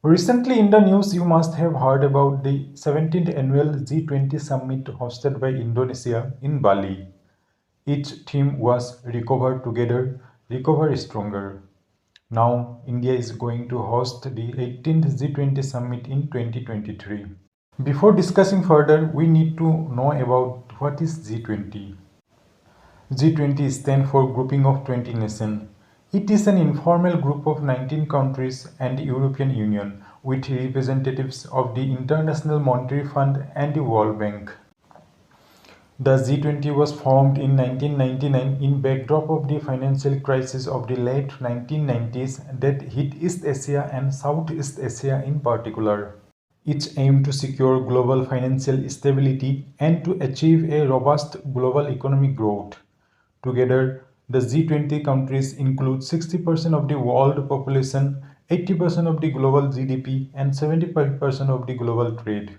Recently in the news, you must have heard about the 17th annual G20 summit hosted by Indonesia in Bali. Its theme was Recover Together, Recover Stronger. Now, India is going to host the 18th G20 summit in 2023. Before discussing further, we need to know about what is G20. G20 stands for Grouping of 20 Nations. It is an informal group of 19 countries and the European Union with representatives of the International Monetary Fund and the World Bank. The G20 was formed in 1999 in backdrop of the financial crisis of the late 1990s that hit East Asia and Southeast Asia in particular. Its aim to secure global financial stability and to achieve a robust global economic growth. Together, the G20 countries include 60% of the world population, 80% of the global GDP, and 75% of the global trade.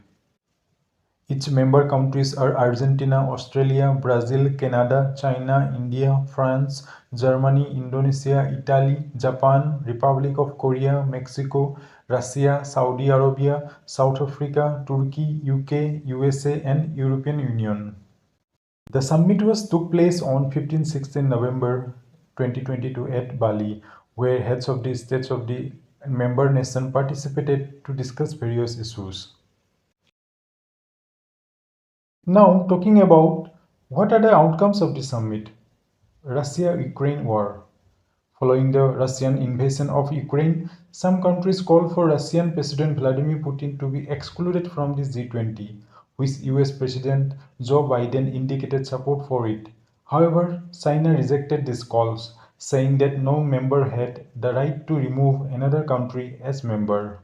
Its member countries are Argentina, Australia, Brazil, Canada, China, India, France, Germany, Indonesia, Italy, Japan, Republic of Korea, Mexico, Russia, Saudi Arabia, South Africa, Turkey, UK, USA, and European Union. The summit took place on 15-16 November 2022 at Bali, where heads of the states of the member nation participated to discuss various issues. Now, talking about what are the outcomes of the summit? Russia-Ukraine war. Following the Russian invasion of Ukraine, some countries called for Russian President Vladimir Putin to be excluded from the G20, which US President Joe Biden indicated support for it. However, China rejected these calls, saying that no member had the right to remove another country as member.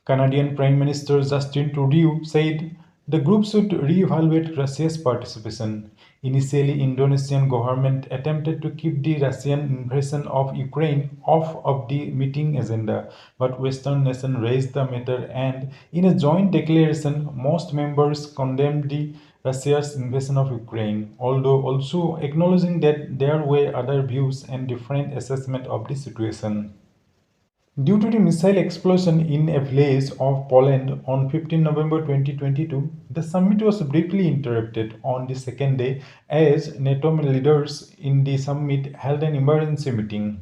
Canadian Prime Minister Justin Trudeau said the group should re-evaluate Russia's participation. Initially, Indonesian government attempted to keep the Russian invasion of Ukraine off of the meeting agenda, but Western nations raised the matter and, in a joint declaration, most members condemned the Russia's invasion of Ukraine, although also acknowledging that there were other views and different assessment of the situation. Due to the missile explosion in a village of Poland on 15 November 2022, the summit was briefly interrupted on the second day as NATO leaders in the summit held an emergency meeting.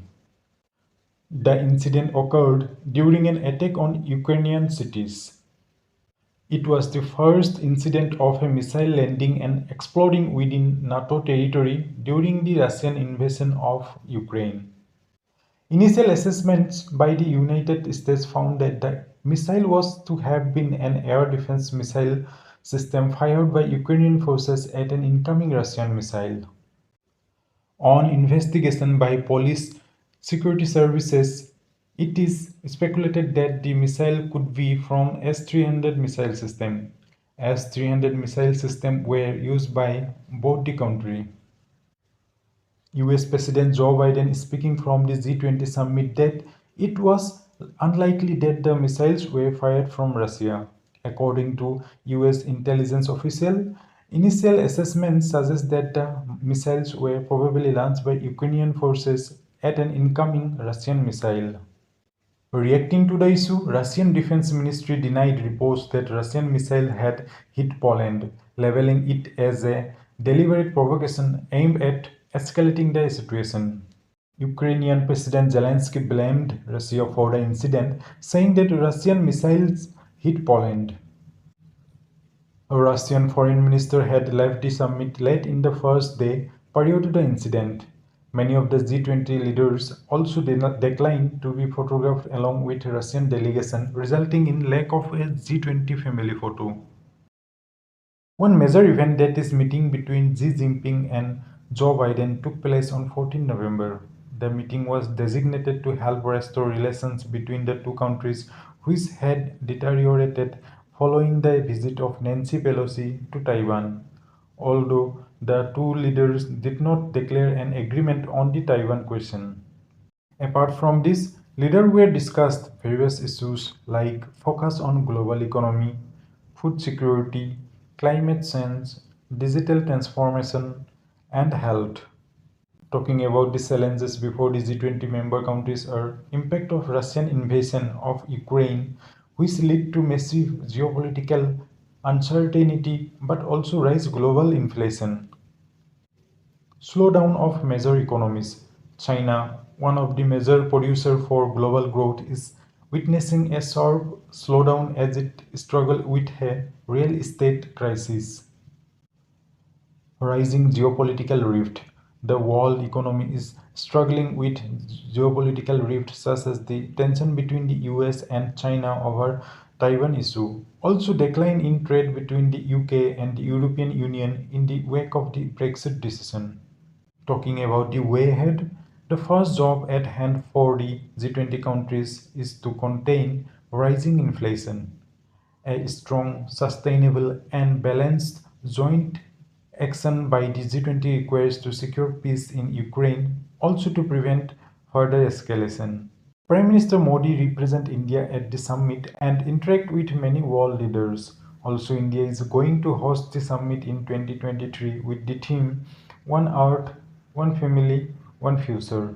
The incident occurred during an attack on Ukrainian cities. It was the first incident of a missile landing and exploding within NATO territory during the Russian invasion of Ukraine. Initial assessments by the United States found that the missile was to have been an air defense missile system fired by Ukrainian forces at an incoming Russian missile. On investigation by police security services, it is speculated that the missile could be from S-300 missile system. S-300 missile system were used by both the country. US President Joe Biden speaking from the G20 summit that it was unlikely that the missiles were fired from Russia. According to US intelligence official, initial assessments suggest that the missiles were probably launched by Ukrainian forces at an incoming Russian missile. Reacting to the issue, Russian Defense Ministry denied reports that Russian missile had hit Poland, labeling it as a deliberate provocation aimed at escalating the situation. Ukrainian President Zelensky blamed Russia for the incident, saying that Russian missiles hit Poland. A Russian foreign minister had left the summit late in the first day prior to the incident. Many of the G20 leaders also declined to be photographed along with Russian delegation, resulting in lack of a G20 family photo. One major event, that is meeting between Xi Jinping and Joe Biden, took place on 14 November. The meeting was designated to help restore relations between the two countries, which had deteriorated following the visit of Nancy Pelosi to Taiwan. Although the two leaders did not declare an agreement on the Taiwan question. Apart from this, leaders were discussed various issues like focus on global economy, food security, climate change, digital transformation, and health. Talking about the challenges before the G20 member countries are impact of Russian invasion of Ukraine, which lead to massive geopolitical uncertainty but also rise global inflation. Slowdown of major economies. China, one of the major producers for global growth, is witnessing a sharp slowdown as it struggles with a real estate crisis. Rising geopolitical rift. The world economy is struggling with geopolitical rift such as the tension between the US and China over Taiwan issue. Also decline in trade between the UK and the European Union in the wake of the Brexit decision. Talking about the way ahead, the first job at hand for the G20 countries is to contain rising inflation. A strong, sustainable, and balanced joint action by the G20 requires to secure peace in Ukraine, also to prevent further escalation. Prime Minister Modi represent India at the summit and interact with many world leaders. Also, India is going to host the summit in 2023 with the theme One Earth, One Family, One Future.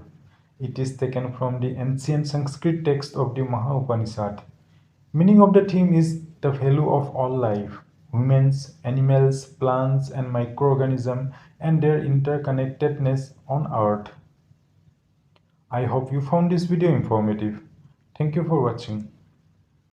It is taken from the ancient Sanskrit text of the Maha Upanishad. Meaning of the theme is the value of all life, humans, animals, plants, and microorganisms, and their interconnectedness on Earth. I hope you found this video informative. Thank you for watching.